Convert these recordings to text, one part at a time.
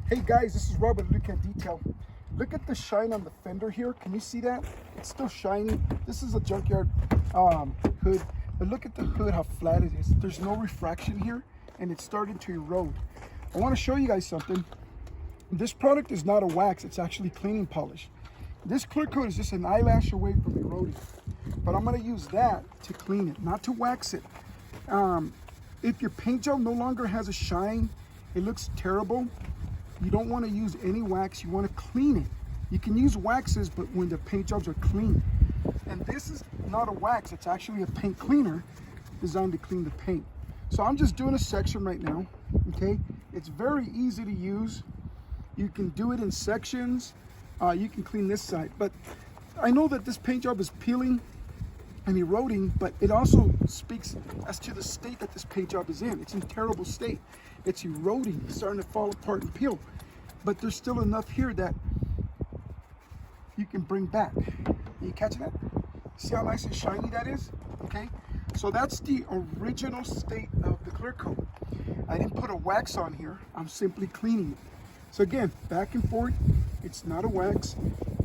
Hey guys, this is Rob with Lukat Detail. Look at the shine on the fender here. Can you see that? It's still shiny. This is a junkyard hood, but look at the hood, how flat it is. There's no refraction here, and it's starting to erode. I want to show you guys something. This product is not a wax, it's actually cleaning polish. This clear coat is just an eyelash away from eroding, but I'm going to use that to clean it, not to wax it. If your paint job no longer has a shine, it looks terrible, you don't want to use any wax, you want to clean it. You can use waxes, but when the paint jobs are clean. And this is not a wax, it's actually a paint cleaner designed to clean the paint. So I'm just doing a section right now, okay? It's very easy to use. You can do it in sections. You can clean this side. But I know that this paint job is peeling and eroding, but it also speaks as to the state that this paint job is in. It's in terrible state. It's eroding, it's starting to fall apart and peel. But there's still enough here that you can bring back. Are you catching that? See how nice and shiny that is? Okay, so that's the original state of the clear coat. I didn't put a wax on here, I'm simply cleaning it. So again, back and forth, it's not a wax,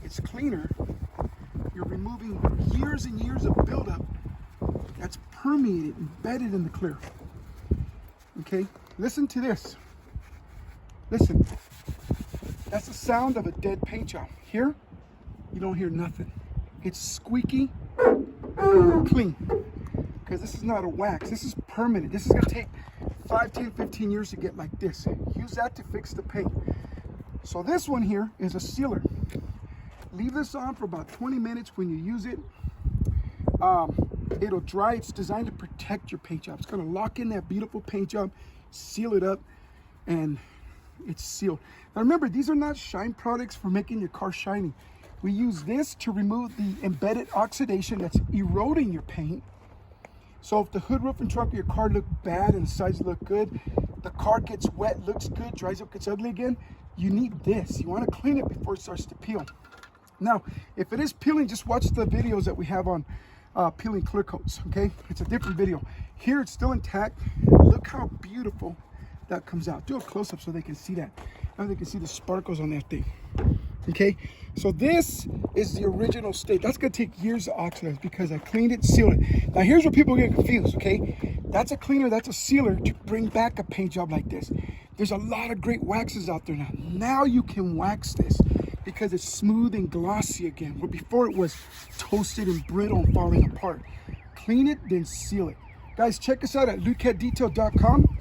it's cleaner. You're removing years and years of buildup that's permeated, embedded in the clear. Okay, listen to this. Listen, that's the sound of a dead paint job. Here, you don't hear nothing. It's squeaky, clean. Because this is not a wax, this is permanent. This is gonna take 5, 10, 15 years to get like this. Use that to fix the paint. So this one here is a sealer. Leave this on for about 20 minutes. When you use it, it'll dry. It's designed to protect your paint job. It's gonna lock in that beautiful paint job, seal it up, and it's sealed. Now remember, these are not shine products for making your car shiny. We use this to remove the embedded oxidation that's eroding your paint. So if the hood, roof, and trunk of your car look bad and the sides look good, the car gets wet, looks good, dries up, gets ugly again, you need this. You want to clean it before it starts to peel. Now, if it is peeling, just watch the videos that we have on peeling clear coats, okay? It's a different video. Here it's still intact. Look how beautiful that comes out. Do a close-up so they can see that. Now they can see the sparkles on that thing. Okay, so this is the original state. That's gonna take years to oxidize because I cleaned it, sealed it. Now here's where people get confused, okay? That's a cleaner, that's a sealer to bring back a paint job like this. There's a lot of great waxes out there now. Now you can wax this because it's smooth and glossy again, where before it was toasted and brittle and falling apart. Clean it, then seal it. Guys, check us out at lukatdetail.com.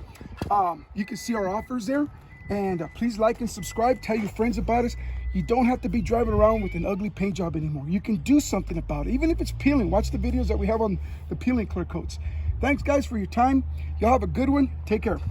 You can see our offers there. And please like and subscribe. Tell your friends about us. You don't have to be driving around with an ugly paint job anymore. You can do something about it, even if it's peeling. Watch the videos that we have on the peeling clear coats. Thanks, guys, for your time. Y'all have a good one. Take care.